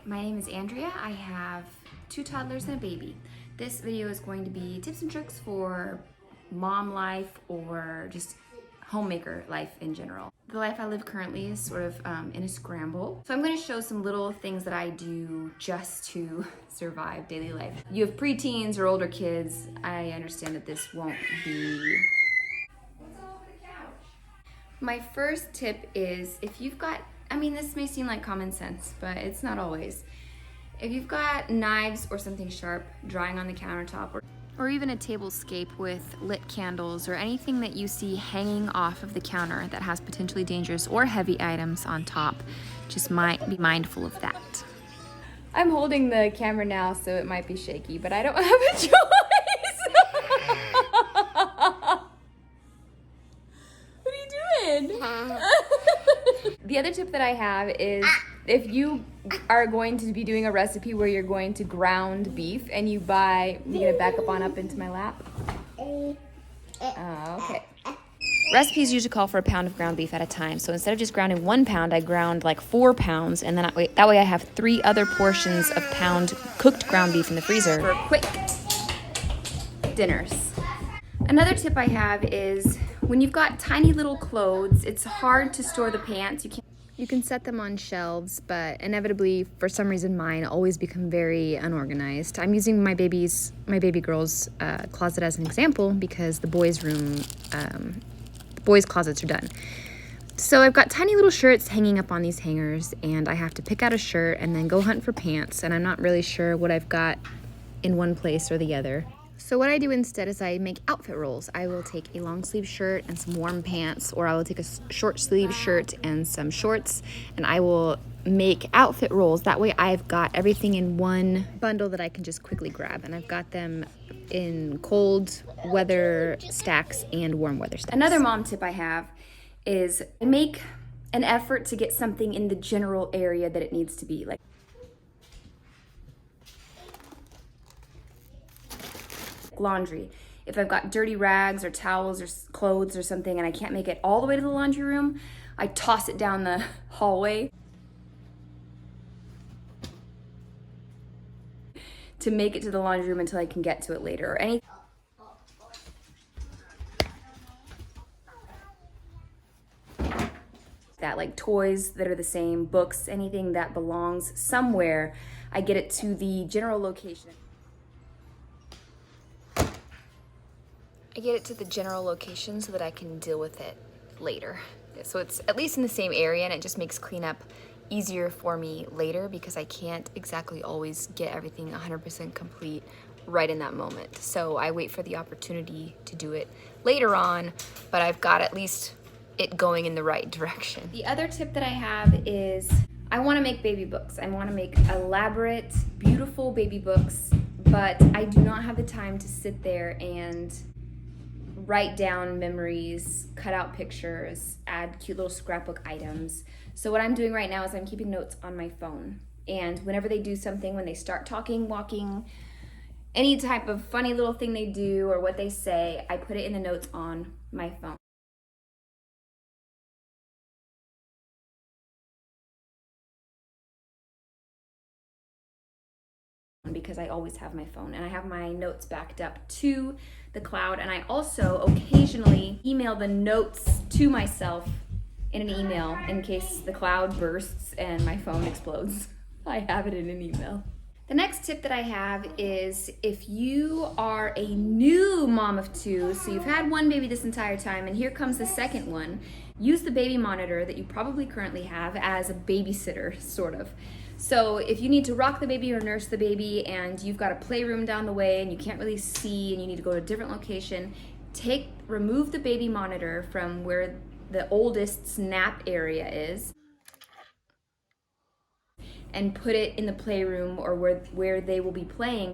My name is Andrea. I have 2 toddlers and a baby. This video is going to be tips and tricks for mom life or just homemaker life in general. The life I live currently is sort of in a scramble. So I'm going to show some little things that I do just to survive daily life. You have preteens or older kids, I understand that this won't be... What's all over the couch? My first tip is if you've got, this may seem like common sense, but it's not always. If you've got knives or something sharp drying on the countertop, or even a tablescape with lit candles or anything that you see hanging off of the counter that has potentially dangerous or heavy items on top, just be mindful of that. I'm holding the camera now, so it might be shaky, but I don't have a choice. What are you doing? The other tip that I have is if you are going to be doing a recipe where you're going to ground beef and you gonna back up into my lap? Okay. Recipes usually call for a pound of ground beef at a time. So instead of just grounding 1 pound, I ground like 4 pounds. And then that way I have 3 other portions of pound cooked ground beef in the freezer for quick dinners. Another tip I have is when you've got tiny little clothes, it's hard to store the pants. You can set them on shelves, but inevitably, for some reason, mine always become very unorganized. I'm using my baby girl's closet as an example because the boys' closets are done. So I've got tiny little shirts hanging up on these hangers, and I have to pick out a shirt and then go hunt for pants, and I'm not really sure what I've got in one place or the other. So what I do instead is I make outfit rolls. I will take a long sleeve shirt and some warm pants, or I will take a short sleeve shirt and some shorts, and I will make outfit rolls. That way I've got everything in one bundle that I can just quickly grab, and I've got them in cold weather stacks and warm weather stacks. Another mom tip I have is make an effort to get something in the general area that it needs to be. Like laundry. If I've got dirty rags or towels or clothes or something and I can't make it all the way to the laundry room, I toss it down the hallway to make it to the laundry room until I can get to it later. Or any that, like toys that are the same, books, anything that belongs somewhere, I get it to the general location. So that I can deal with it later. So it's at least in the same area, and it just makes cleanup easier for me later because I can't exactly always get everything 100% complete right in that moment. So I wait for the opportunity to do it later on, but I've got at least it going in the right direction. The other tip that I have is I want to make baby books. I want to make elaborate, beautiful baby books, but I do not have the time to sit there and write down memories, cut out pictures, add cute little scrapbook items. So what I'm doing right now is I'm keeping notes on my phone. And whenever they do something, when they start talking, walking, any type of funny little thing they do or what they say, I put it in the notes on my phone. Because I always have my phone and I have my notes backed up to the cloud, and I also occasionally email the notes to myself in an email in case the cloud bursts and my phone explodes. I have it in an email. The next tip that I have is if you are a new mom of 2, so you've had one baby this entire time and here comes the second one, use the baby monitor that you probably currently have as a babysitter, sort of. So if you need to rock the baby or nurse the baby and you've got a playroom down the way and you can't really see and you need to go to a different location, remove the baby monitor from where the oldest's nap area is and put it in the playroom or where they will be playing.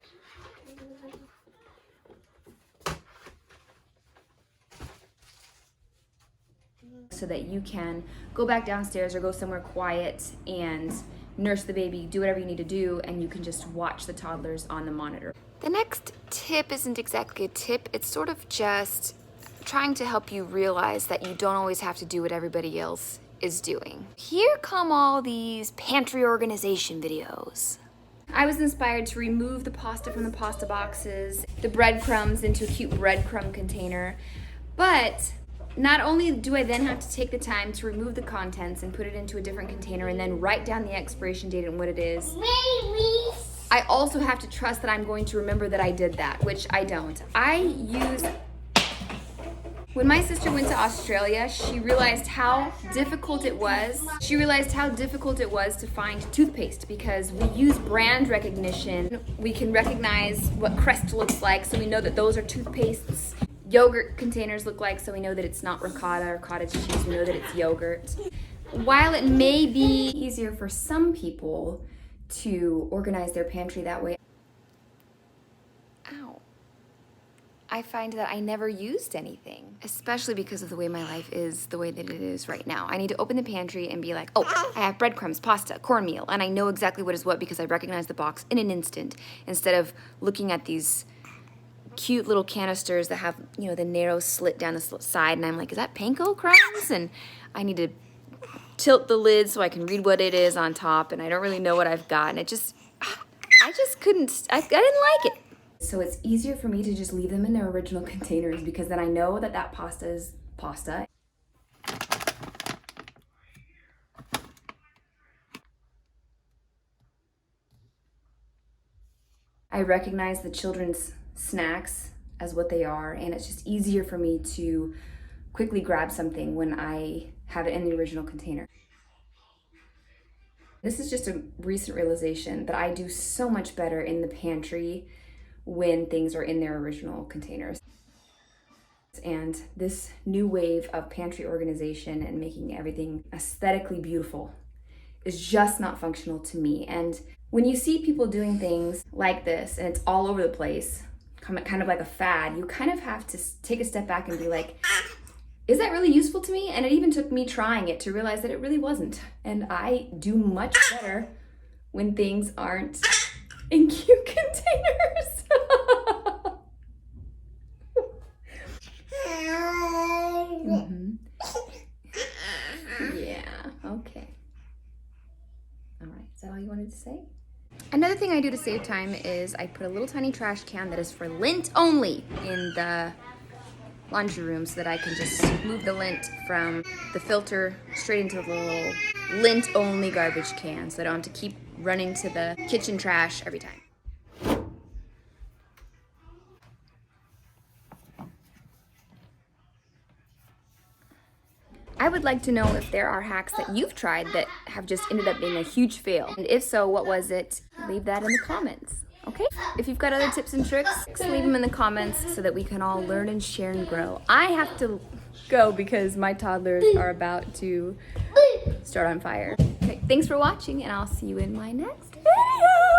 So that you can go back downstairs or go somewhere quiet and nurse the baby, do whatever you need to do, and you can just watch the toddlers on the monitor. The next tip isn't exactly a tip, it's sort of just trying to help you realize that you don't always have to do what everybody else is doing. Here come all these pantry organization videos. I was inspired to remove the pasta from the pasta boxes, the breadcrumbs into a cute breadcrumb container, but not only do I then have to take the time to remove the contents and put it into a different container and then write down the expiration date and what it is, I also have to trust that I'm going to remember that I did that, which I don't. When my sister went to Australia, she realized how difficult it was. She realized how difficult it was to find toothpaste because we use brand recognition. We can recognize what Crest looks like, so we know that those are toothpastes. Yogurt containers look like, so we know that it's not ricotta or cottage cheese. We know that it's yogurt. While it may be easier for some people to organize their pantry that way, I find that I never used anything, especially because of the way my life is the way that it is right now. I need to open the pantry and be like, oh, I have breadcrumbs, pasta, cornmeal, and I know exactly what is what because I recognize the box in an instant, instead of looking at these cute little canisters that have, you know, the narrow slit down the side, and I'm like, is that panko crumbs? And I need to tilt the lid so I can read what it is on top, and I don't really know what I've got, and I just couldn't, I didn't like it. So it's easier for me to just leave them in their original containers because then I know that that pasta is pasta. I recognize the children's snacks as what they are, and it's just easier for me to quickly grab something when I have it in the original container. This is just a recent realization that I do so much better in the pantry when things are in their original containers. And this new wave of pantry organization and making everything aesthetically beautiful is just not functional to me. And when you see people doing things like this and it's all over the place, kind of like a fad, you kind of have to take a step back and be like, is that really useful to me? And it even took me trying it to realize that it really wasn't. And I do much better when things aren't in cute containers. Yeah, okay. All right, is that all you wanted to say? Another thing I do to save time is I put a little tiny trash can that is for lint only in the laundry room so that I can just move the lint from the filter straight into the little lint only garbage can so I don't have to keep running to the kitchen trash every time. I would like to know if there are hacks that you've tried that have just ended up being a huge fail. And if so, what was it? Leave that in the comments, okay? If you've got other tips and tricks, leave them in the comments so that we can all learn and share and grow. I have to go because my toddlers are about to start on fire. Okay, thanks for watching, and I'll see you in my next video.